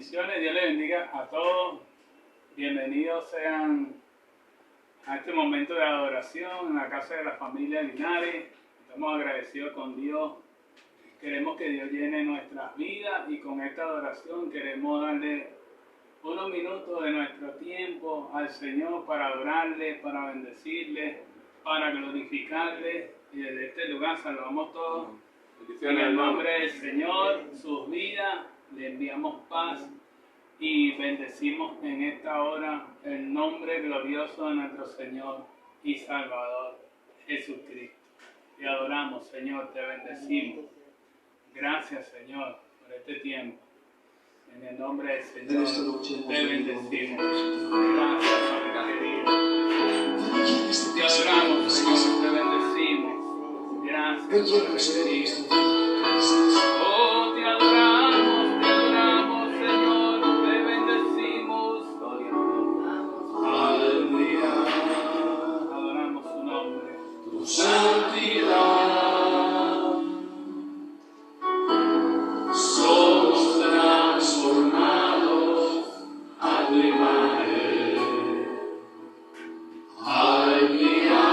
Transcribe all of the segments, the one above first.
Bendiciones, Dios les bendiga a todos. Bienvenidos sean a este momento de adoración en la casa de la familia Linares. Estamos agradecidos con Dios. Queremos que Dios llene nuestras vidas y con esta adoración queremos darle unos minutos de nuestro tiempo al Señor para adorarle, para bendecirle, para glorificarle. Y desde este lugar saludamos todos. En el nombre del Señor, sus vidas, le enviamos paz y bendecimos en esta hora el nombre glorioso de nuestro Señor y Salvador, Jesucristo. Te adoramos, Señor, te bendecimos. Gracias, Señor, por este tiempo. En el nombre del Señor, te bendecimos. Gracias, Padre querido. Te adoramos, Señor, te bendecimos. Gracias, Padre querido. Oh, te adoramos, Señor, te bendecimos. Aleluya. Adoramos su nombre. Tu santidad. Somos transformados a tu imagen. Aleluya.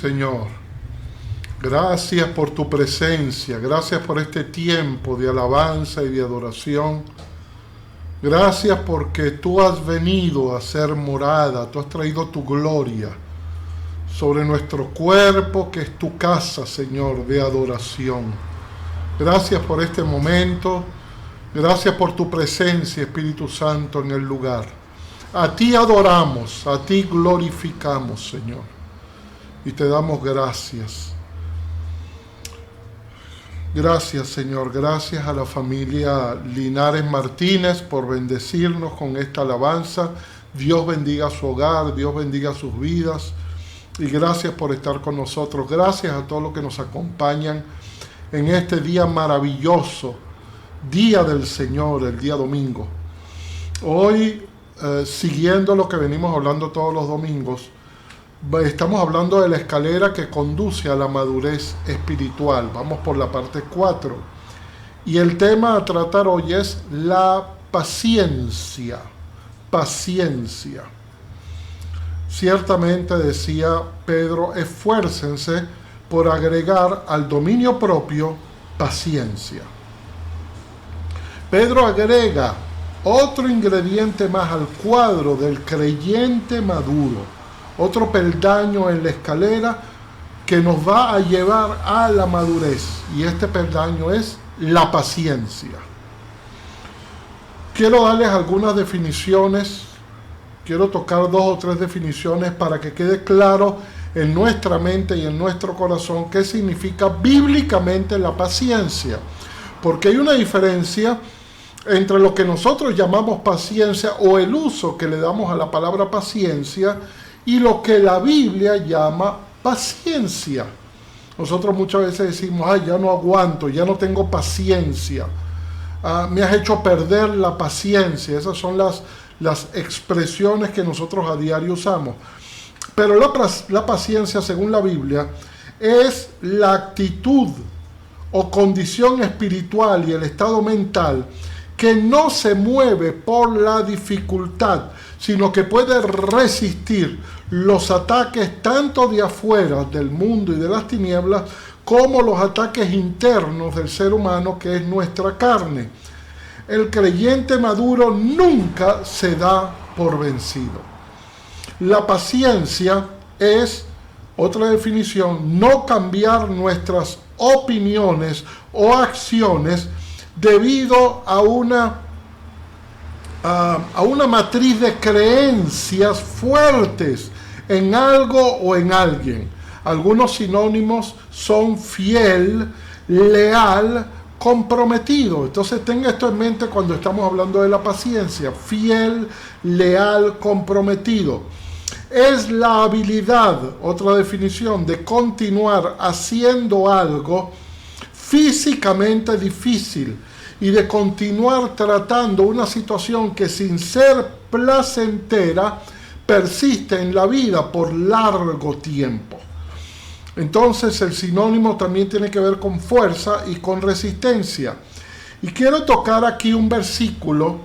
Señor, gracias por tu presencia, gracias por este tiempo de alabanza y de adoración. Gracias porque tú has venido a ser morada, tú has traído tu gloria sobre nuestro cuerpo, que es tu casa, Señor, de adoración. Gracias por este momento, gracias por tu presencia, Espíritu Santo, en el lugar. A ti adoramos, a ti glorificamos, Señor. Y te damos gracias. Gracias, Señor. Gracias a la familia Linares Martínez por bendecirnos con esta alabanza. Dios bendiga su hogar, Dios bendiga sus vidas. Y gracias por estar con nosotros. Gracias a todos los que nos acompañan en este día maravilloso, Día del Señor, el día domingo. Hoy, siguiendo lo que venimos hablando todos los domingos, estamos hablando de la escalera que conduce a la madurez espiritual. Vamos por la parte 4. Y el tema a tratar hoy es la paciencia. Paciencia. Ciertamente, decía Pedro, esfuércense por agregar al dominio propio paciencia. Pedro agrega otro ingrediente más al cuadro del creyente maduro. Otro peldaño en la escalera que nos va a llevar a la madurez. Y este peldaño es la paciencia. Quiero darles algunas definiciones. Quiero tocar 2 o 3 definiciones para que quede claro en nuestra mente y en nuestro corazón qué significa bíblicamente la paciencia. Porque hay una diferencia entre lo que nosotros llamamos paciencia o el uso que le damos a la palabra paciencia y lo que la Biblia llama paciencia. Nosotros muchas veces decimos, ay, ya no aguanto, ya no tengo paciencia. Me has hecho perder la paciencia. Esas son las expresiones que nosotros a diario usamos. Pero la paciencia, según la Biblia, es la actitud o condición espiritual y el estado mental que no se mueve por la dificultad, sino que puede resistir los ataques tanto de afuera, del mundo y de las tinieblas, como los ataques internos del ser humano, que es nuestra carne. El creyente maduro nunca se da por vencido. La paciencia es, otra definición, no cambiar nuestras opiniones o acciones debido a una matriz de creencias fuertes en algo o en alguien. Algunos sinónimos son fiel, leal, comprometido. Entonces tenga esto en mente cuando estamos hablando de la paciencia. Fiel, leal, comprometido. Es la habilidad, otra definición, de continuar haciendo algo físicamente difícil y de continuar tratando una situación que, sin ser placentera, persiste en la vida por largo tiempo. Entonces el sinónimo también tiene que ver con fuerza y con resistencia. Y quiero tocar aquí un versículo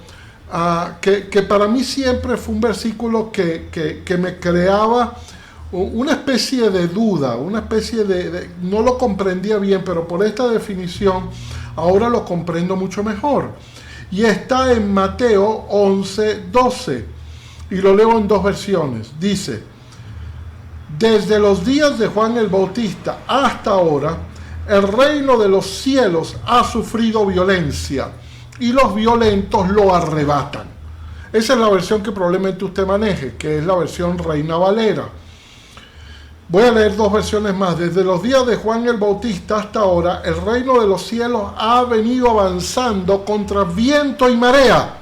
que para mí siempre fue un versículo que me creaba una especie de duda, una especie no lo comprendía bien, pero por esta definición ahora lo comprendo mucho mejor. Y está en Mateo 11:12, y lo leo en 2 versiones. Dice: desde los días de Juan el Bautista hasta ahora, el reino de los cielos ha sufrido violencia, y los violentos lo arrebatan. Esa es la versión que probablemente usted maneje, que es la versión Reina Valera. Voy a leer 2 versiones más. Desde los días de Juan el Bautista hasta ahora, el reino de los cielos ha venido avanzando contra viento y marea,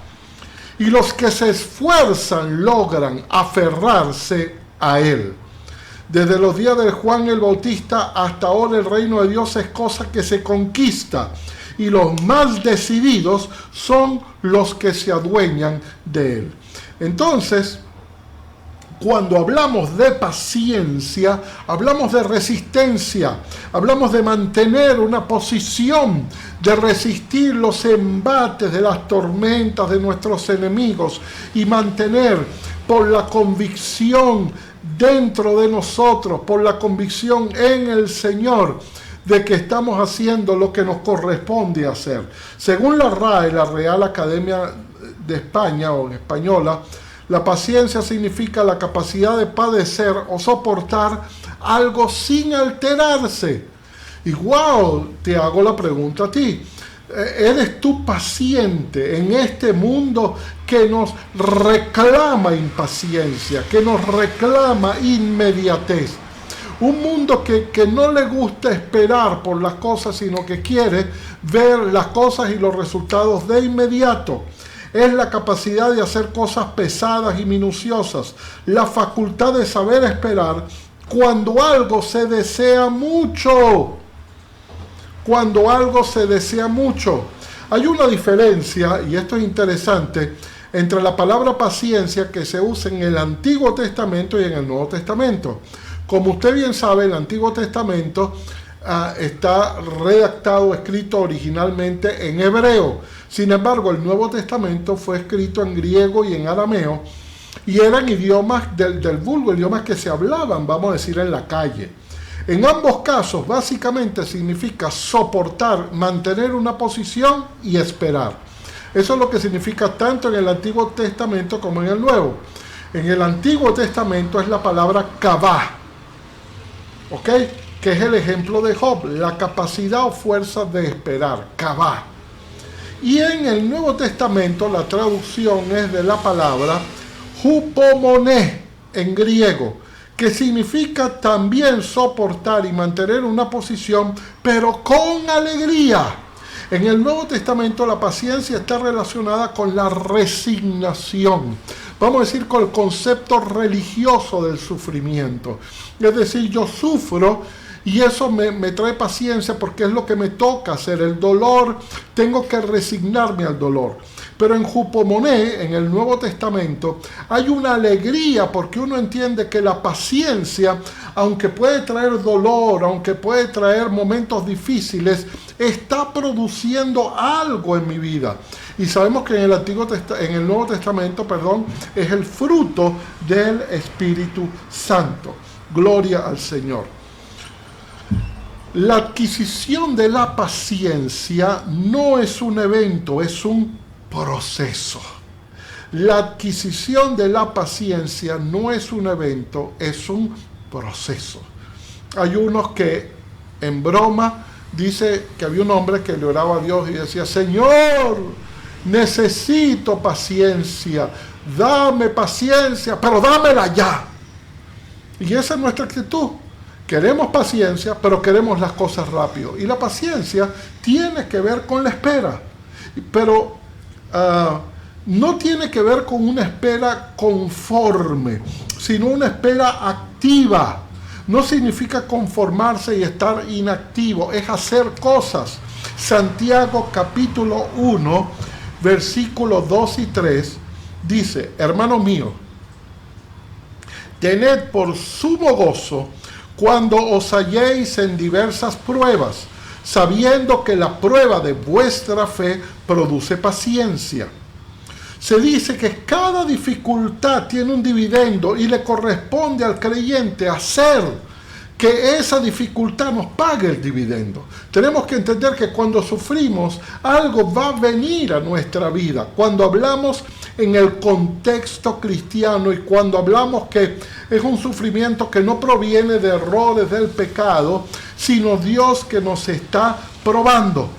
y los que se esfuerzan logran aferrarse a él. Desde los días de Juan el Bautista hasta ahora, el reino de Dios es cosa que se conquista, y los más decididos son los que se adueñan de él. Entonces, cuando hablamos de paciencia, hablamos de resistencia, hablamos de mantener una posición, de resistir los embates de las tormentas de nuestros enemigos y mantener por la convicción dentro de nosotros por la convicción en el Señor de que estamos haciendo lo que nos corresponde hacer. Según la RAE, la Real Academia de España o española, la paciencia significa la capacidad de padecer o soportar algo sin alterarse. Y wow, te hago la pregunta a ti. ¿Eres tú paciente en este mundo que nos reclama impaciencia, que nos reclama inmediatez? Un mundo que no le gusta esperar por las cosas, sino que quiere ver las cosas y los resultados de inmediato. Es la capacidad de hacer cosas pesadas y minuciosas, la facultad de saber esperar cuando algo se desea mucho. Cuando algo se desea mucho. Hay una diferencia, y esto es interesante, entre la palabra paciencia que se usa en el Antiguo Testamento y en el Nuevo Testamento. Como usted bien sabe, el Antiguo Testamento está redactado, escrito originalmente en hebreo. Sin embargo, el Nuevo Testamento fue escrito en griego y en arameo, y eran idiomas del vulgo, idiomas que se hablaban, vamos a decir, en la calle. En ambos casos, básicamente significa soportar, mantener una posición y esperar. Eso es lo que significa tanto en el Antiguo Testamento como en el Nuevo. En el Antiguo Testamento es la palabra kavah, ¿ok? Que es el ejemplo de Job, la capacidad o fuerza de esperar, kavah. Y en el Nuevo Testamento la traducción es de la palabra hupomoné en griego, que significa también soportar y mantener una posición, pero con alegría. En el Nuevo Testamento la paciencia está relacionada con la resignación, vamos a decir con el concepto religioso del sufrimiento. Es decir, yo sufro y eso me trae paciencia porque es lo que me toca hacer. El dolor, tengo que resignarme al dolor. Pero en Hupomoné, en el Nuevo Testamento, hay una alegría porque uno entiende que la paciencia, aunque puede traer dolor, aunque puede traer momentos difíciles, está produciendo algo en mi vida. Y sabemos que en el Nuevo Testamento, es el fruto del Espíritu Santo. Gloria al Señor. La adquisición de la paciencia no es un evento, es un proceso. La adquisición de la paciencia no es un evento, es un proceso. Hay unos que en broma dice que había un hombre que le oraba a Dios y decía: Señor, necesito paciencia, dame paciencia, pero dámela ya. Y esa es nuestra actitud. Queremos paciencia, pero queremos las cosas rápido. Y la paciencia tiene que ver con la espera. Pero no tiene que ver con una espera conforme, sino una espera activa. No significa conformarse y estar inactivo, es hacer cosas. Santiago capítulo 1, versículos 2 y 3, dice: hermano mío, tened por sumo gozo cuando os halléis en diversas pruebas, sabiendo que la prueba de vuestra fe produce paciencia. Se dice que cada dificultad tiene un dividendo y le corresponde al creyente hacer que esa dificultad nos pague el dividendo. Tenemos que entender que cuando sufrimos, algo va a venir a nuestra vida. Cuando hablamos en el contexto cristiano y cuando hablamos que es un sufrimiento que no proviene de errores del pecado, sino Dios que nos está probando.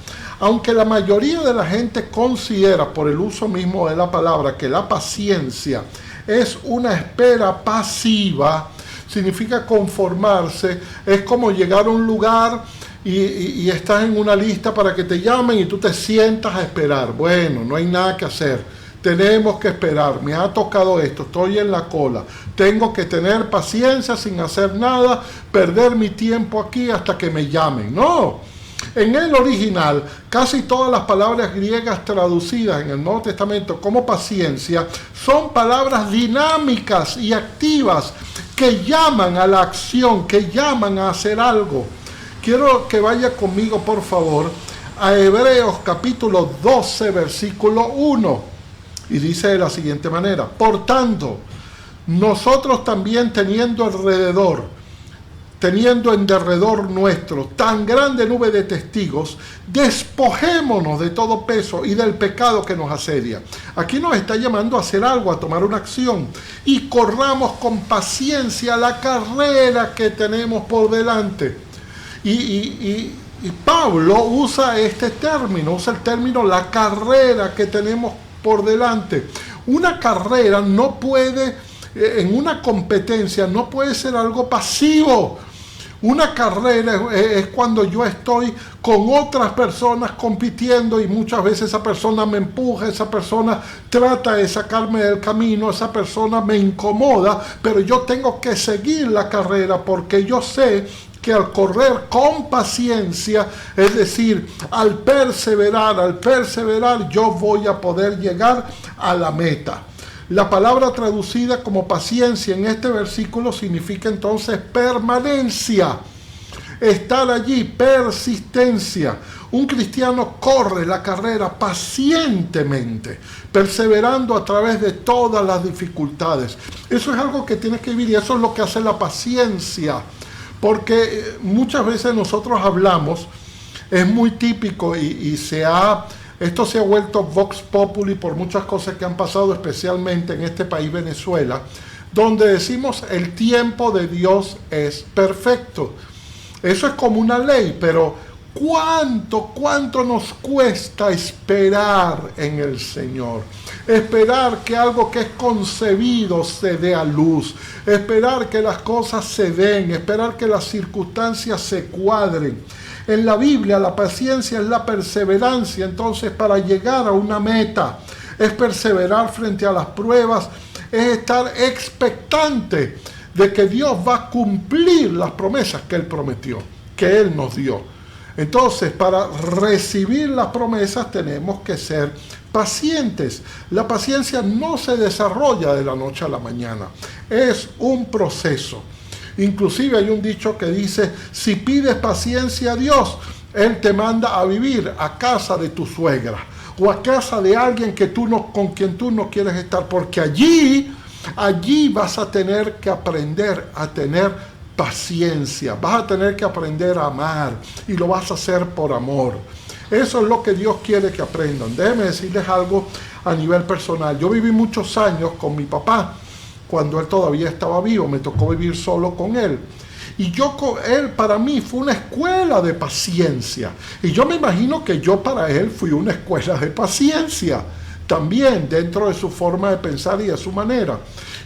Aunque la mayoría de la gente considera, por el uso mismo de la palabra, que la paciencia es una espera pasiva, significa conformarse, es como llegar a un lugar y estás en una lista para que te llamen y tú te sientas a esperar. Bueno, no hay nada que hacer, tenemos que esperar, me ha tocado esto, estoy en la cola, tengo que tener paciencia sin hacer nada, perder mi tiempo aquí hasta que me llamen. No. En el original, casi todas las palabras griegas traducidas en el Nuevo Testamento como paciencia son palabras dinámicas y activas que llaman a la acción, que llaman a hacer algo. Quiero que vaya conmigo, por favor, a Hebreos capítulo 12, versículo 1. Y dice de la siguiente manera: por tanto, nosotros también teniendo en derredor nuestro tan grande nube de testigos, despojémonos de todo peso y del pecado que nos asedia. Aquí nos está llamando a hacer algo, a tomar una acción, y corramos con paciencia la carrera que tenemos por delante. Y Pablo usa este término, usa el término la carrera que tenemos por delante. Una carrera no puede, en una competencia, no puede ser algo pasivo. Una carrera es cuando yo estoy con otras personas compitiendo y muchas veces esa persona me empuja, esa persona trata de sacarme del camino, esa persona me incomoda, pero yo tengo que seguir la carrera porque yo sé que al correr con paciencia, es decir, al perseverar, yo voy a poder llegar a la meta. La palabra traducida como paciencia en este versículo significa entonces permanencia, estar allí, persistencia. Un cristiano corre la carrera pacientemente, perseverando a través de todas las dificultades. Eso es algo que tienes que vivir y eso es lo que hace la paciencia. Porque muchas veces nosotros hablamos, es muy típico esto se ha vuelto vox populi por muchas cosas que han pasado, especialmente en este país Venezuela, donde decimos el tiempo de Dios es perfecto. Eso es como una ley, pero ¿cuánto nos cuesta esperar en el Señor? Esperar que algo que es concebido se dé a luz, esperar que las cosas se den, esperar que las circunstancias se cuadren. En la Biblia la paciencia es la perseverancia, entonces para llegar a una meta, es perseverar frente a las pruebas, es estar expectante de que Dios va a cumplir las promesas que Él prometió, que Él nos dio. Entonces, para recibir las promesas tenemos que ser pacientes. La paciencia no se desarrolla de la noche a la mañana, es un proceso. Inclusive hay un dicho que dice, si pides paciencia a Dios, Él te manda a vivir a casa de tu suegra o a casa de alguien con quien tú no quieres estar, porque allí vas a tener que aprender a tener paciencia, vas a tener que aprender a amar y lo vas a hacer por amor. Eso es lo que Dios quiere que aprendan. Déjenme decirles algo a nivel personal. Yo viví muchos años con mi papá. Cuando él todavía estaba vivo, me tocó vivir solo con él. Y él para mí fue una escuela de paciencia. Y yo me imagino que yo para él fui una escuela de paciencia. También dentro de su forma de pensar y de su manera.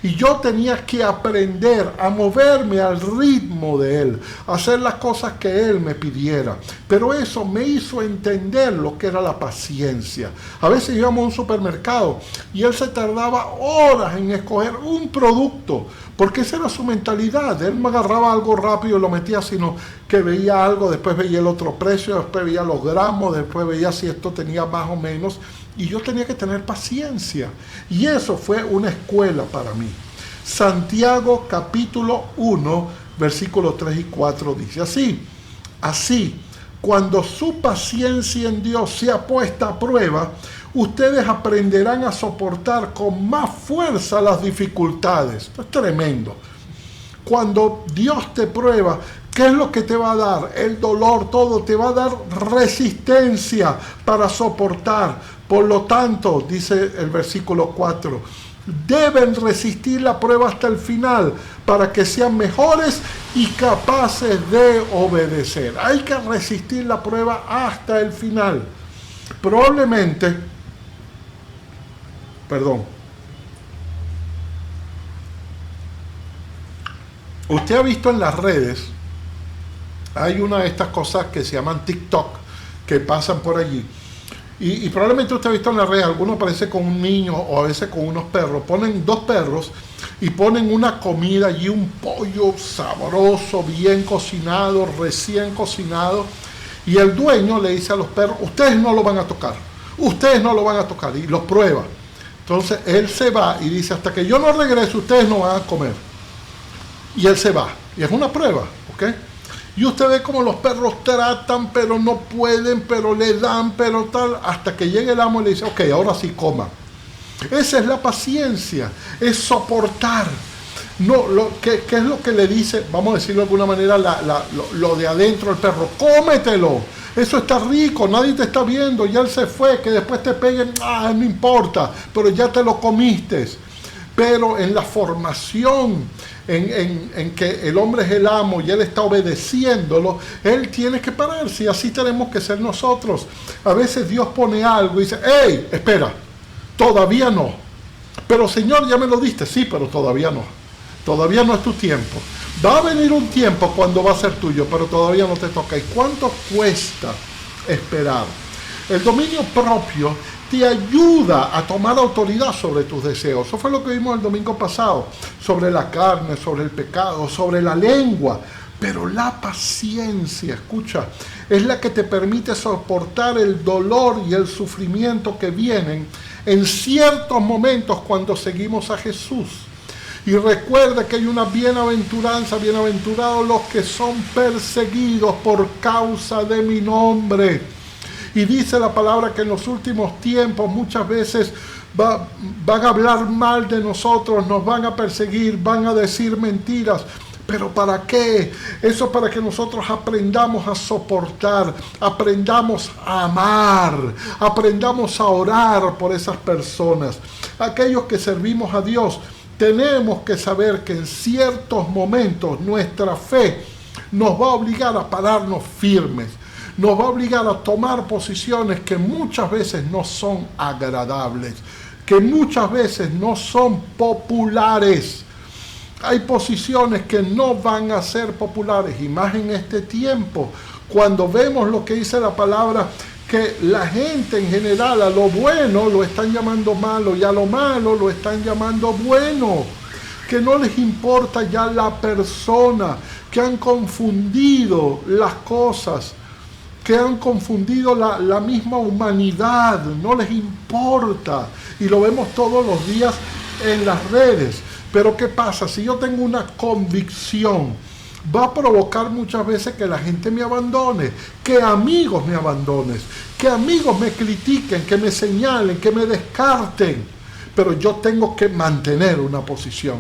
Y yo tenía que aprender a moverme al ritmo de él, a hacer las cosas que él me pidiera. Pero eso me hizo entender lo que era la paciencia. A veces íbamos a un supermercado y él se tardaba horas en escoger un producto, porque esa era su mentalidad. Él me agarraba algo rápido y lo metía, sino que veía algo, después veía el otro precio, después veía los gramos, después veía si esto tenía más o menos. Y yo tenía que tener paciencia. Y eso fue una escuela para mí. Santiago capítulo 1, versículos 3 y 4 dice así, cuando su paciencia en Dios sea puesta a prueba, ustedes aprenderán a soportar con más fuerza las dificultades. Esto es tremendo. Cuando Dios te prueba, ¿qué es lo que te va a dar? El dolor, todo, te va a dar resistencia para soportar. Por lo tanto, dice el versículo 4, deben resistir la prueba hasta el final para que sean mejores y capaces de obedecer. Hay que resistir la prueba hasta el final. Probablemente, usted ha visto en las redes, hay una de estas cosas que se llaman TikTok, que pasan por allí. Y probablemente usted ha visto en la red, algunos aparece con un niño o a veces con unos perros. Ponen dos perros y ponen una comida allí, un pollo sabroso, bien cocinado, recién cocinado. Y el dueño le dice a los perros, ustedes no lo van a tocar, y los prueba. Entonces él se va y dice, hasta que yo no regrese, ustedes no van a comer. Y él se va. Y es una prueba, ¿ok? Y usted ve como los perros tratan, pero no pueden, pero le dan, pero tal, hasta que llegue el amo y le dice, ok, ahora sí coma. Esa es la paciencia, es soportar. No, ¿qué es lo que le dice? Vamos a decirlo de alguna manera, lo de adentro del perro. Cómetelo, eso está rico, nadie te está viendo, ya él se fue, que después te peguen, no importa, pero ya te lo comiste. Pero en la formación, en que el hombre es el amo y él está obedeciéndolo, él tiene que pararse, y así tenemos que ser nosotros. A veces Dios pone algo y dice, ¡hey, espera! Todavía no. Pero Señor, ya me lo diste. Sí, pero todavía no. Todavía no es tu tiempo. Va a venir un tiempo cuando va a ser tuyo, pero todavía no te toca. ¿Y cuánto cuesta esperar? El dominio propio te ayuda a tomar autoridad sobre tus deseos. Eso fue lo que vimos el domingo pasado, sobre la carne, sobre el pecado, sobre la lengua. Pero la paciencia, escucha, es la que te permite soportar el dolor y el sufrimiento que vienen en ciertos momentos cuando seguimos a Jesús. Y recuerda que hay una bienaventuranza, bienaventurados los que son perseguidos por causa de mi nombre. Y dice la palabra que en los últimos tiempos muchas veces van a hablar mal de nosotros, nos van a perseguir, van a decir mentiras. ¿Pero para qué? Eso es para que nosotros aprendamos a soportar, aprendamos a amar, aprendamos a orar por esas personas. Aquellos que servimos a Dios, tenemos que saber que en ciertos momentos nuestra fe nos va a obligar a pararnos firmes, nos va a obligar a tomar posiciones que muchas veces no son agradables, que muchas veces no son populares. Hay posiciones que no van a ser populares, y más en este tiempo, cuando vemos lo que dice la palabra, que la gente en general a lo bueno lo están llamando malo y a lo malo lo están llamando bueno, que no les importa ya la persona, que han confundido las cosas, que han confundido la misma humanidad, no les importa, y lo vemos todos los días en las redes. Pero ¿qué pasa? Si yo tengo una convicción, va a provocar muchas veces que la gente me abandone, que amigos me abandonen, que amigos me critiquen, que me señalen, que me descarten. Pero yo tengo que mantener una posición,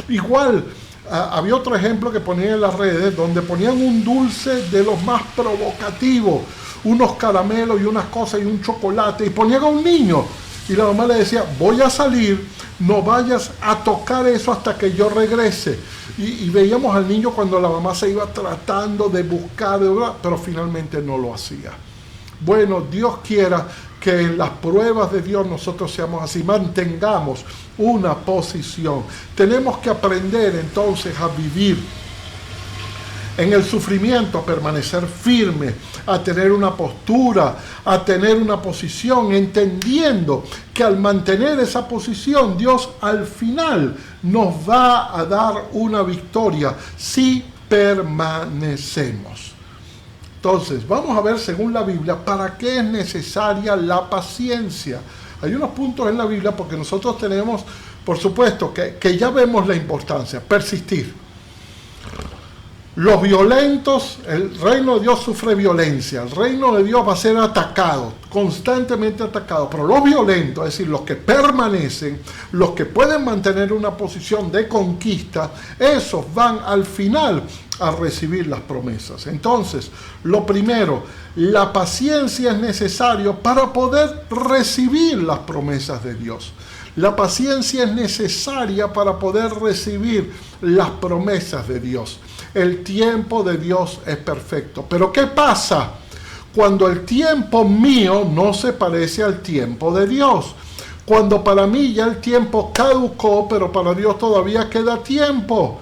Igual, había otro ejemplo que ponían en las redes, donde ponían un dulce de los más provocativos, unos caramelos y unas cosas y un chocolate, y ponían a un niño. Y la mamá le decía, voy a salir, no vayas a tocar eso hasta que yo regrese. Y veíamos al niño cuando la mamá se iba tratando de buscar, pero finalmente no lo hacía. Bueno, Dios quiera que en las pruebas de Dios nosotros seamos así, mantengamos una posición. Tenemos que aprender entonces a vivir en el sufrimiento, a permanecer firme, a tener una postura, a tener una posición, entendiendo que al mantener esa posición, Dios al final nos va a dar una victoria si permanecemos. Entonces, vamos a ver según la Biblia, ¿para qué es necesaria la paciencia? Hay unos puntos en la Biblia porque nosotros tenemos, por supuesto, que ya vemos la importancia, persistir. Los violentos, el reino de Dios sufre violencia, el reino de Dios va a ser atacado, constantemente atacado, pero los violentos, es decir, los que permanecen, los que pueden mantener una posición de conquista, esos van al final a recibir las promesas. Entonces, lo primero, la paciencia es necesaria para poder recibir las promesas de Dios. La paciencia es necesaria para poder recibir las promesas de Dios. El tiempo de Dios es perfecto. Pero ¿qué pasa cuando el tiempo mío no se parece al tiempo de Dios? Cuando para mí ya el tiempo caducó, pero para Dios todavía queda tiempo.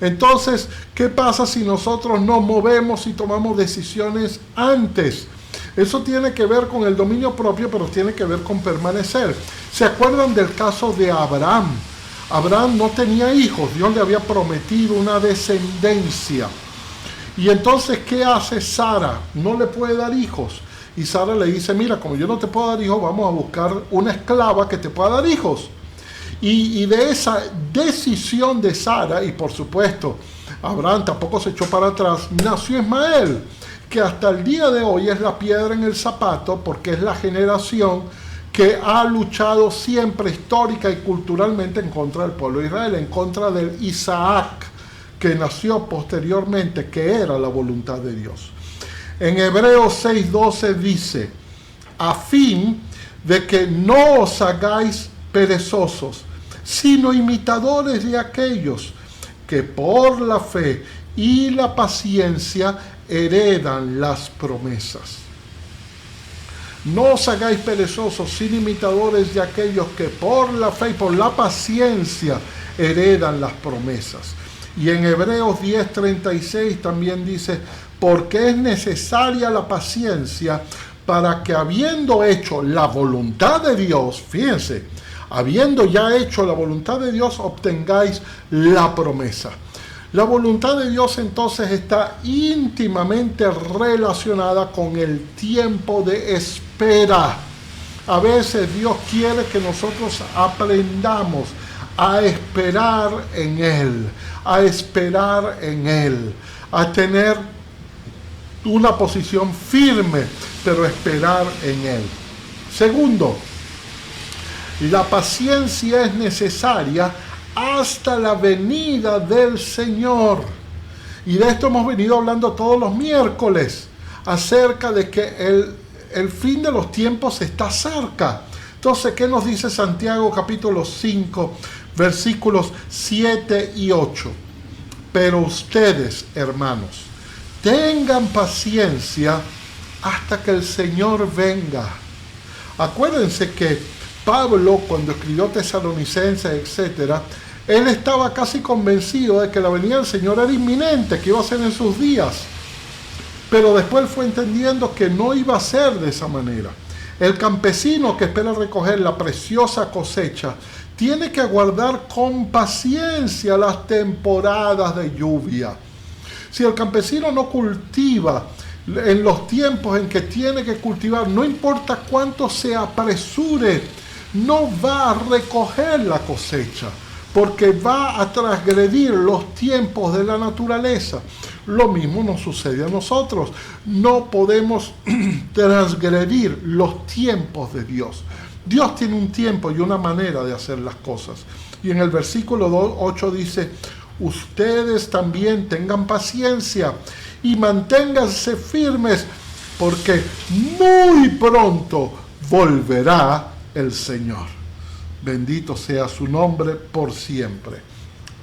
Entonces, ¿qué pasa si nosotros nos movemos y tomamos decisiones antes? Eso tiene que ver con el dominio propio, pero tiene que ver con permanecer. ¿Se acuerdan del caso de Abraham? Abraham no tenía hijos, Dios le había prometido una descendencia. Y entonces, ¿qué hace Sara? No le puede dar hijos. Y Sara le dice, mira, como yo no te puedo dar hijos, vamos a buscar una esclava que te pueda dar hijos. Y de esa decisión de Sara, y por supuesto, Abraham tampoco se echó para atrás, nació Ismael, que hasta el día de hoy es la piedra en el zapato, porque es la generación que ha luchado siempre histórica y culturalmente en contra del pueblo de Israel, en contra del Isaac que nació posteriormente, que era la voluntad de Dios. En Hebreos 6:12 dice, a fin de que no os hagáis perezosos, sino imitadores de aquellos que por la fe y la paciencia heredan las promesas. No os hagáis perezosos, sino imitadores de aquellos que por la fe y por la paciencia heredan las promesas. Y en Hebreos 10:36 también dice, porque es necesaria la paciencia para que habiendo hecho la voluntad de Dios, fíjense, habiendo ya hecho la voluntad de Dios, obtengáis la promesa. La voluntad de Dios entonces está íntimamente relacionada con el tiempo de espera. A veces Dios quiere que nosotros aprendamos a esperar en Él, a esperar en Él, a tener una posición firme, pero esperar en Él. Segundo, la paciencia es necesaria hasta la venida del Señor. Y de esto hemos venido hablando todos los miércoles, acerca de que el fin de los tiempos está cerca. Entonces, ¿qué nos dice Santiago capítulo 5, versículos 7 y 8? Pero ustedes, hermanos, tengan paciencia hasta que el Señor venga. Acuérdense que Pablo, cuando escribió Tesalonicenses, etc., él estaba casi convencido de que la venida del Señor era inminente, que iba a ser en sus días. Pero después él fue entendiendo que no iba a ser de esa manera. El campesino que espera recoger la preciosa cosecha tiene que aguardar con paciencia las temporadas de lluvia. Si el campesino no cultiva en los tiempos en que tiene que cultivar, no importa cuánto se apresure, no va a recoger la cosecha, porque va a transgredir los tiempos de la naturaleza. Lo mismo nos sucede a nosotros. No podemos transgredir los tiempos de Dios. Dios tiene un tiempo y una manera de hacer las cosas. Y en el versículo 8 dice, ustedes también tengan paciencia y manténganse firmes, porque muy pronto volverá el Señor. Bendito sea su nombre por siempre.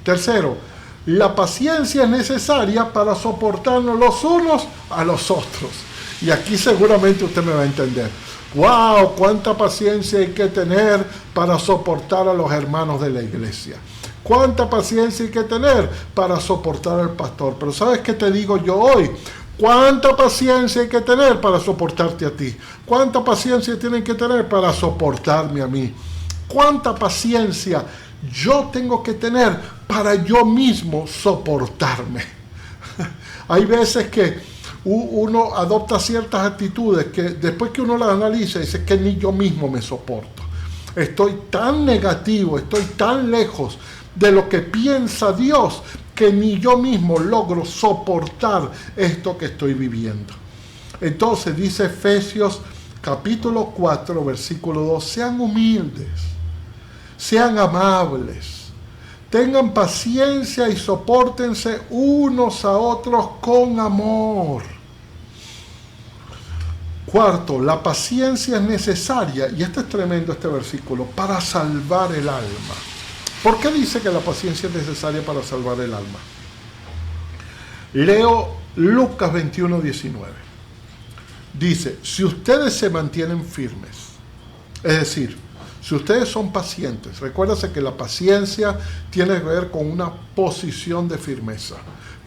Tercero, la paciencia es necesaria para soportarnos los unos a los otros. Y aquí seguramente usted me va a entender. ¡Wow! ¿Cuánta paciencia hay que tener para soportar a los hermanos de la iglesia? ¿Cuánta paciencia hay que tener para soportar al pastor? Pero ¿sabes qué te digo yo hoy? ¿Cuánta paciencia hay que tener para soportarte a ti? ¿Cuánta paciencia tienen que tener para soportarme a mí? ¿Cuánta paciencia yo tengo que tener para yo mismo soportarme? Hay veces que uno adopta ciertas actitudes que después que uno las analiza dice que ni yo mismo me soporto. Estoy tan negativo, estoy tan lejos de lo que piensa Dios que ni yo mismo logro soportar esto que estoy viviendo. Entonces dice Efesios capítulo 4, versículo 2, sean humildes, sean amables, tengan paciencia y sopórtense unos a otros con amor. Cuarto, la paciencia es necesaria, y este es tremendo este versículo, para salvar el alma. ¿Por qué dice que la paciencia es necesaria para salvar el alma? Leo Lucas 21, 19. Dice, si ustedes se mantienen firmes, es decir, si ustedes son pacientes, recuérdase que la paciencia tiene que ver con una posición de firmeza,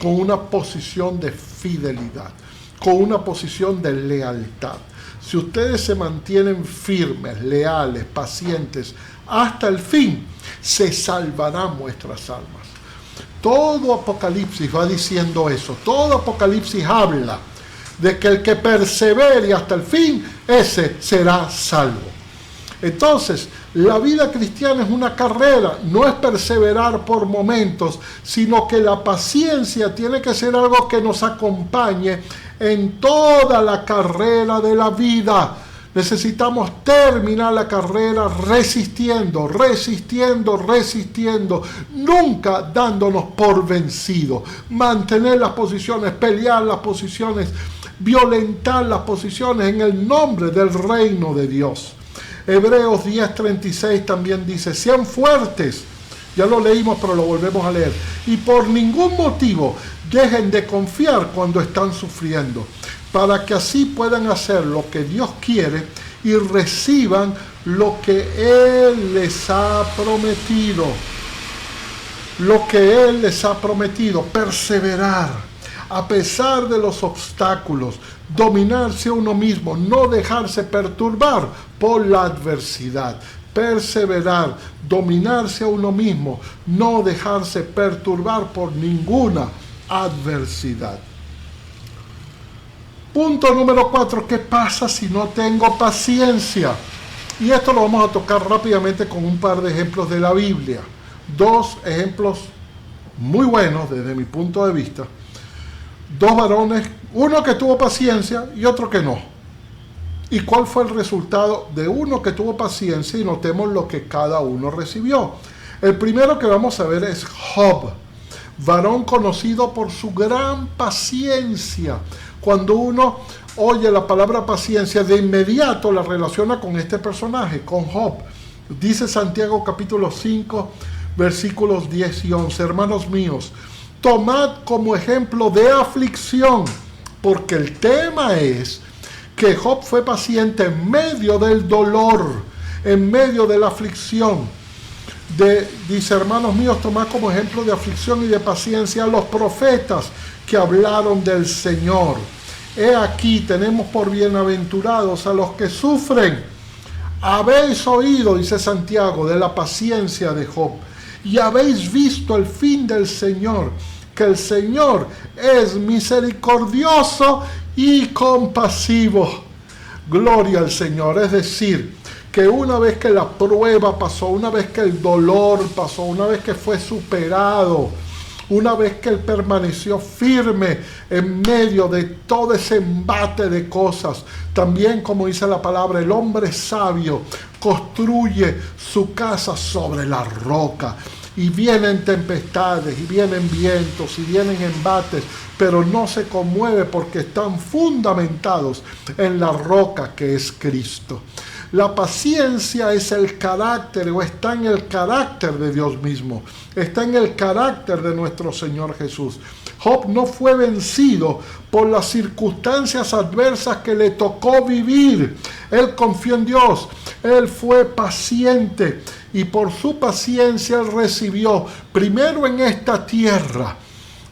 con una posición de fidelidad, con una posición de lealtad. Si ustedes se mantienen firmes, leales, pacientes, hasta el fin, se salvarán vuestras almas. Todo Apocalipsis va diciendo eso. Todo Apocalipsis habla de que el que persevere hasta el fin, ese será salvo. Entonces, la vida cristiana es una carrera, no es perseverar por momentos, sino que la paciencia tiene que ser algo que nos acompañe en toda la carrera de la vida. Necesitamos terminar la carrera resistiendo, nunca dándonos por vencidos. Mantener las posiciones, pelear las posiciones, violentar las posiciones en el nombre del reino de Dios. Hebreos 10:36 también dice, sean fuertes. Ya lo leímos, pero lo volvemos a leer. Y por ningún motivo dejen de confiar cuando están sufriendo, para que así puedan hacer lo que Dios quiere y reciban lo que Él les ha prometido. Lo que Él les ha prometido, perseverar a pesar de los obstáculos, dominarse a uno mismo, no dejarse perturbar por la adversidad. Perseverar, dominarse a uno mismo, no dejarse perturbar por ninguna adversidad. Punto número 4, ¿qué pasa si no tengo paciencia? Y esto lo vamos a tocar rápidamente con un par de ejemplos de la Biblia. 2 ejemplos muy buenos desde mi punto de vista. 2 varones, uno que tuvo paciencia y otro que no. ¿Y cuál fue el resultado de uno que tuvo paciencia? Y notemos lo que cada uno recibió. El primero que vamos a ver es Job, varón conocido por su gran paciencia. Cuando uno oye la palabra paciencia, de inmediato la relaciona con este personaje, con Job. Dice Santiago capítulo 5, versículos 10 y 11. Hermanos míos, tomad como ejemplo de aflicción, porque el tema es que Job fue paciente en medio del dolor, en medio de la aflicción. Dice, hermanos míos, tomad como ejemplo de aflicción y de paciencia a los profetas que hablaron del Señor. He aquí, tenemos por bienaventurados a los que sufren. Habéis oído, dice Santiago, de la paciencia de Job, y habéis visto el fin del Señor, que el Señor es misericordioso y compasivo. Gloria al Señor. Es decir, que una vez que la prueba pasó, una vez que el dolor pasó, una vez que fue superado, una vez que él permaneció firme en medio de todo ese embate de cosas, también, como dice la palabra, el hombre sabio construye su casa sobre la roca. Y vienen tempestades, y vienen vientos, y vienen embates, pero no se conmueve porque están fundamentados en la roca que es Cristo. La paciencia es el carácter, o está en el carácter de Dios mismo, está en el carácter de nuestro Señor Jesús. Job no fue vencido por las circunstancias adversas que le tocó vivir. Él confió en Dios, él fue paciente, y por su paciencia él recibió, primero en esta tierra,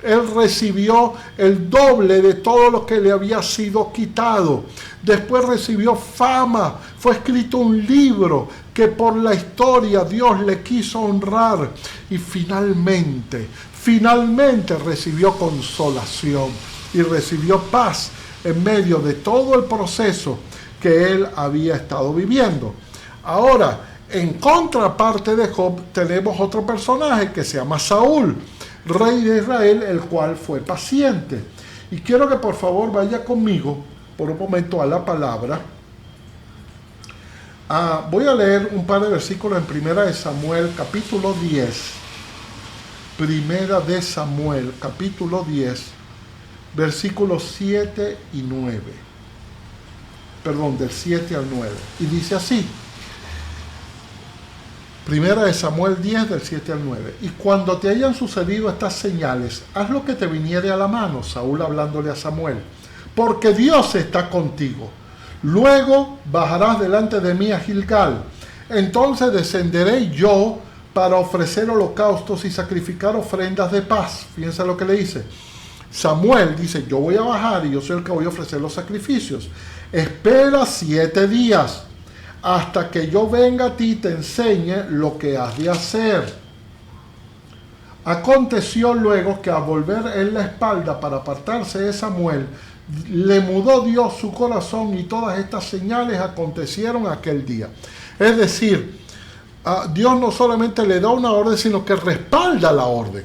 él recibió el doble de todo lo que le había sido quitado. Después recibió fama, fue escrito un libro que por la historia Dios le quiso honrar. Y finalmente recibió consolación y recibió paz en medio de todo el proceso que él había estado viviendo. Ahora, en contraparte de Job, tenemos otro personaje que se llama Saúl, rey de Israel, el cual fue paciente. Y quiero que por favor vaya conmigo por un momento a la palabra. Voy a leer un par de versículos en Primera de Samuel, capítulo 10. Primera de Samuel, capítulo 10, versículos 7 y 9. Perdón, del 7 al 9. Y dice así. Primera de Samuel 10, del 7 al 9. Y cuando te hayan sucedido estas señales, haz lo que te viniere a la mano, Saúl hablándole a Samuel, porque Dios está contigo. Luego bajarás delante de mí a Gilgal. Entonces descenderé yo para ofrecer holocaustos y sacrificar ofrendas de paz. Fíjense lo que le dice. Samuel dice, yo voy a bajar y yo soy el que voy a ofrecer los sacrificios. Espera 7 días. Hasta que yo venga a ti y te enseñe lo que has de hacer. Aconteció luego que al volver él la espalda para apartarse de Samuel, le mudó Dios su corazón y todas estas señales acontecieron aquel día. Es decir, Dios no solamente le da una orden, sino que respalda la orden.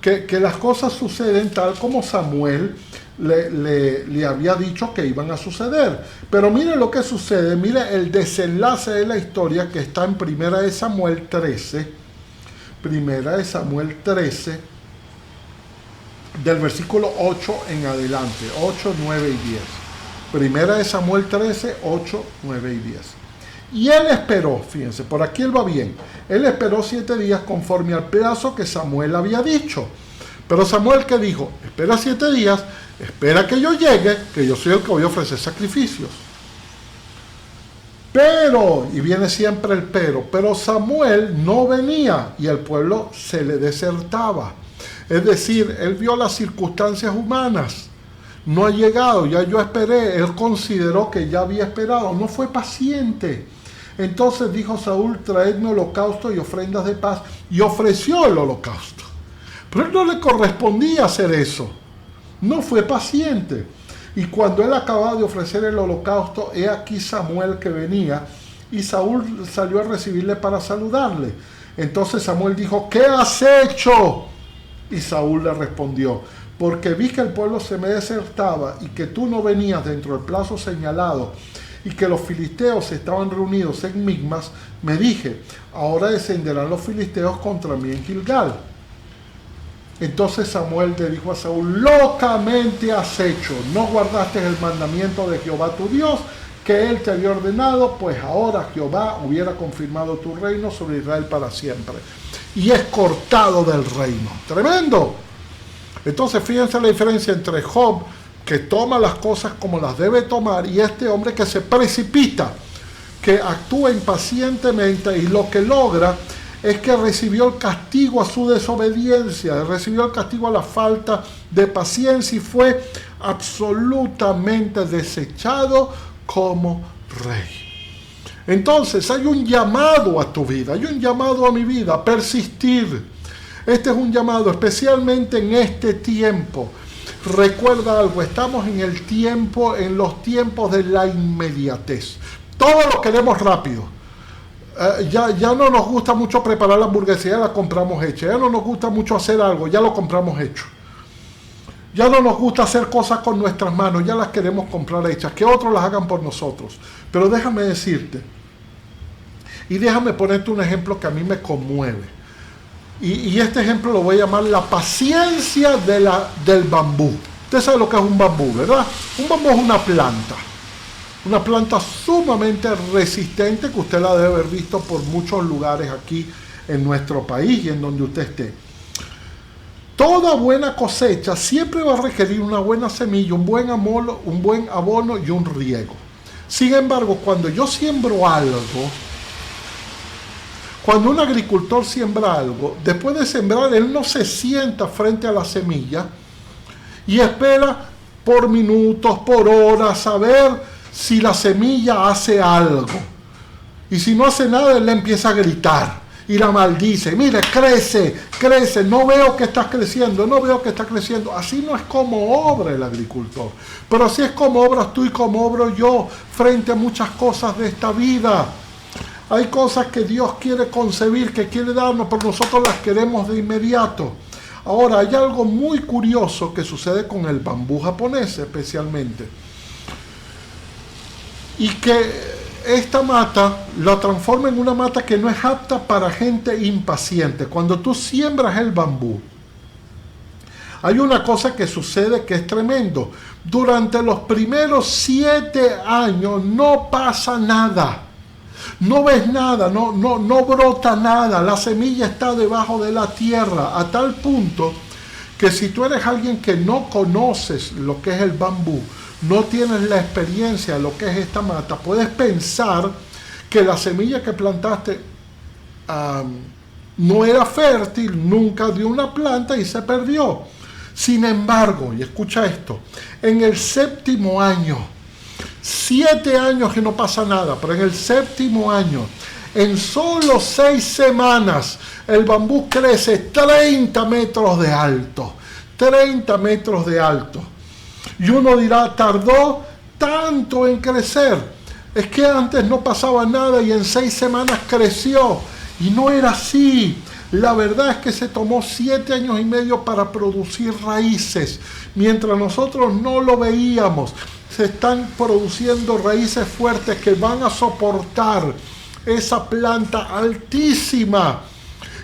Que las cosas suceden tal como Samuel le había dicho que iban a suceder. Pero mire lo que sucede, mire el desenlace de la historia que está en Primera de Samuel 13, Primera de Samuel 13, del versículo 8 en adelante, 8, 9 y 10. Primera de Samuel 13, 8, 9 y 10. Y él esperó, fíjense, por aquí él va bien, él esperó 7 días conforme al plazo que Samuel había dicho. Pero Samuel, ¿qué dijo? Espera 7 días, espera que yo llegue, que yo soy el que voy a ofrecer sacrificios. Pero, y viene siempre el pero Samuel no venía y el pueblo se le desertaba. Es decir, él vio las circunstancias humanas, no ha llegado, ya yo esperé, él consideró que ya había esperado, no fue paciente. Entonces dijo Saúl, traedme holocausto y ofrendas de paz, y ofreció el holocausto. Pero él no le correspondía hacer eso, no fue paciente. Y cuando él acababa de ofrecer el holocausto, he aquí Samuel que venía, y Saúl salió a recibirle para saludarle. Entonces Samuel dijo, ¿qué has hecho? Y Saúl le respondió, porque vi que el pueblo se me desertaba y que tú no venías dentro del plazo señalado y que los filisteos estaban reunidos en Migmas, me dije, ahora descenderán los filisteos contra mí en Gilgal. Entonces Samuel le dijo a Saúl, locamente has hecho, no guardaste el mandamiento de Jehová tu Dios, que él te había ordenado, pues ahora Jehová hubiera confirmado tu reino sobre Israel para siempre. Y es cortado del reino. Tremendo. Entonces fíjense la diferencia entre Job, que toma las cosas como las debe tomar, y este hombre que se precipita, que actúa impacientemente, y lo que logra es que recibió el castigo a su desobediencia, recibió el castigo a la falta de paciencia y fue absolutamente desechado como rey. Entonces hay un llamado a tu vida, hay un llamado a mi vida, a persistir. Este es un llamado, especialmente en este tiempo. Recuerda algo, estamos en el tiempo, en los tiempos de la inmediatez. Todo lo queremos rápido. Ya no nos gusta mucho preparar la hamburguesa, ya la compramos hecha. Ya no nos gusta mucho hacer algo, ya lo compramos hecho. Ya no nos gusta hacer cosas con nuestras manos, ya las queremos comprar hechas, que otros las hagan por nosotros. Pero déjame decirte, y déjame ponerte un ejemplo que a mí me conmueve. Y este ejemplo lo voy a llamar la paciencia del bambú. Usted sabe lo que es un bambú, ¿verdad? Un bambú es una planta sumamente resistente que usted la debe haber visto por muchos lugares aquí en nuestro país y en donde usted esté. Toda buena cosecha siempre va a requerir una buena semilla, un buen abono y un riego. Sin embargo, cuando yo siembro algo, cuando un agricultor siembra algo, después de sembrar, él no se sienta frente a la semilla y espera por minutos, por horas, a ver si la semilla hace algo. Y si no hace nada, él le empieza a gritar y la maldice. Mire, crece, no veo que estás creciendo, no veo que estás creciendo. Así no es como obra el agricultor. Pero así es como obras tú y como obro yo frente a muchas cosas de esta vida. Hay cosas que Dios quiere concebir, que quiere darnos, pero nosotros las queremos de inmediato. Ahora, hay algo muy curioso que sucede con el bambú japonés especialmente. Y que esta mata la transforma en una mata que no es apta para gente impaciente. Cuando tú siembras el bambú, hay una cosa que sucede que es tremendo. Durante los primeros 7 años no pasa nada. No ves nada, no brota nada, la semilla está debajo de la tierra, a tal punto que si tú eres alguien que no conoces lo que es el bambú, no tienes la experiencia de lo que es esta mata, puedes pensar que la semilla que plantaste no era fértil, nunca dio una planta y se perdió. Sin embargo, y escucha esto, en el 7º año, 7 años que no pasa nada, pero en el 7º año, en solo 6 semanas, el bambú crece 30 metros de alto. 30 metros de alto. Y uno dirá, tardó tanto en crecer. Es que antes no pasaba nada y en 6 semanas creció. Y no era así. La verdad es que se tomó 7 años y medio para producir raíces, mientras nosotros no lo veíamos. Se están produciendo raíces fuertes que van a soportar esa planta altísima.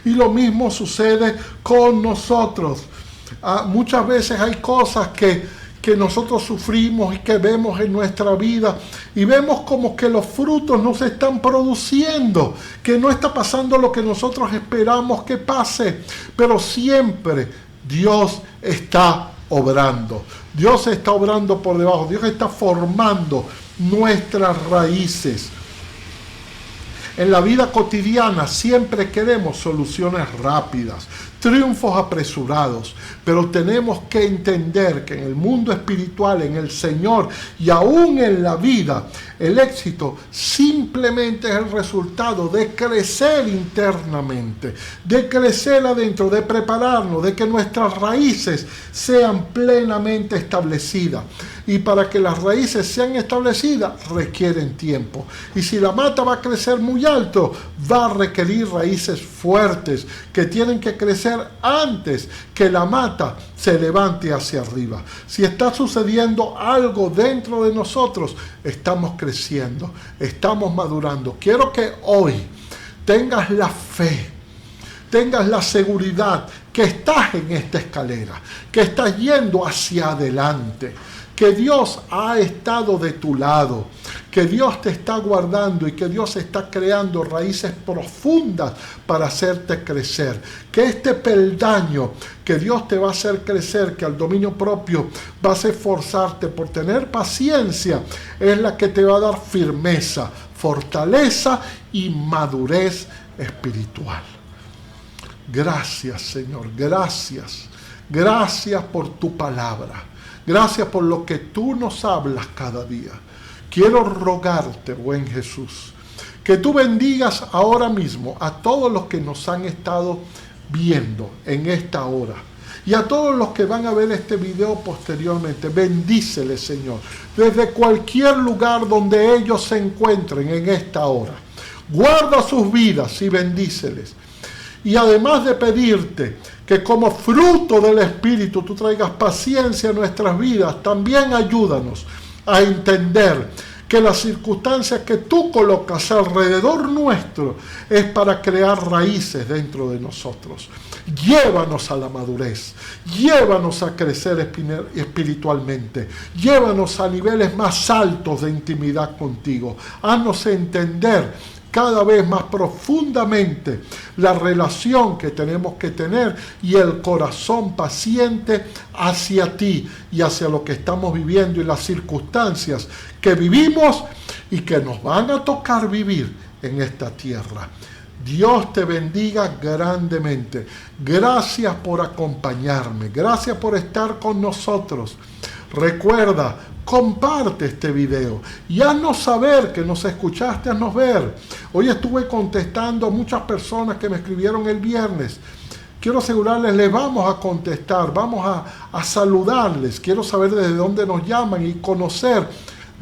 Y lo mismo sucede con nosotros. Muchas veces hay cosas que nosotros sufrimos y que vemos en nuestra vida y vemos como que los frutos no se están produciendo, que no está pasando lo que nosotros esperamos que pase, pero siempre Dios está obrando. Dios está obrando por debajo, Dios está formando nuestras raíces. En la vida cotidiana siempre queremos soluciones rápidas, triunfos apresurados, pero tenemos que entender que en el mundo espiritual, en el Señor y aún en la vida, el éxito simplemente es el resultado de crecer internamente, de crecer adentro, de prepararnos, de que nuestras raíces sean plenamente establecidas. Y para que las raíces sean establecidas requieren tiempo. Y si la mata va a crecer muy alto, va a requerir raíces fuertes que tienen que crecer antes que la mata se levante hacia arriba. Si está sucediendo algo dentro de nosotros, estamos creciendo, estamos madurando. Quiero que hoy tengas la fe, tengas la seguridad que estás en esta escalera, que estás yendo hacia adelante, que Dios ha estado de tu lado, que Dios te está guardando y que Dios está creando raíces profundas para hacerte crecer. Que este peldaño que Dios te va a hacer crecer, que al dominio propio vas a esforzarte por tener paciencia, es la que te va a dar firmeza, fortaleza y madurez espiritual. Gracias, Señor, gracias. Gracias por tu palabra. Gracias por lo que tú nos hablas cada día. Quiero rogarte, buen Jesús, que tú bendigas ahora mismo a todos los que nos han estado viendo en esta hora y a todos los que van a ver este video posteriormente. Bendíceles, Señor, desde cualquier lugar donde ellos se encuentren en esta hora. Guarda sus vidas y bendíceles. Y además de pedirte que como fruto del Espíritu tú traigas paciencia a nuestras vidas, también ayúdanos a entender que las circunstancias que tú colocas alrededor nuestro es para crear raíces dentro de nosotros. Llévanos a la madurez, llévanos a crecer espiritualmente, llévanos a niveles más altos de intimidad contigo. Haznos entender cada vez más profundamente la relación que tenemos que tener y el corazón paciente hacia ti y hacia lo que estamos viviendo y las circunstancias que vivimos y que nos van a tocar vivir en esta tierra. Dios te bendiga grandemente. Gracias por acompañarme. Gracias por estar con nosotros. Recuerda, comparte este video y haznos saber que nos escuchaste, haznos ver. Hoy estuve contestando a muchas personas que me escribieron el viernes. Quiero asegurarles, les vamos a contestar, vamos a saludarles. Quiero saber desde dónde nos llaman y conocer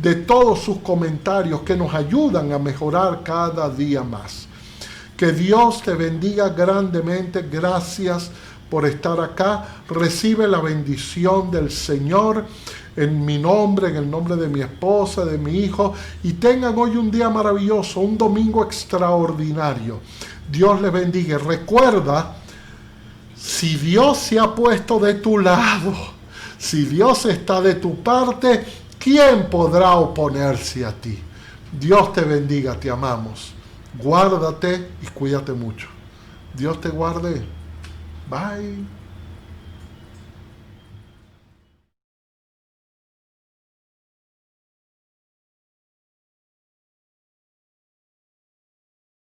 de todos sus comentarios que nos ayudan a mejorar cada día más. Que Dios te bendiga grandemente. Gracias por estar acá. Recibe la bendición del Señor en mi nombre, en el nombre de mi esposa, de mi hijo, y tengan hoy un día maravilloso, un domingo extraordinario. Dios les bendiga. Recuerda, si Dios se ha puesto de tu lado, si Dios está de tu parte, ¿quién podrá oponerse a ti? Dios te bendiga, te amamos. Guárdate y cuídate mucho. Dios te guarde. Bye.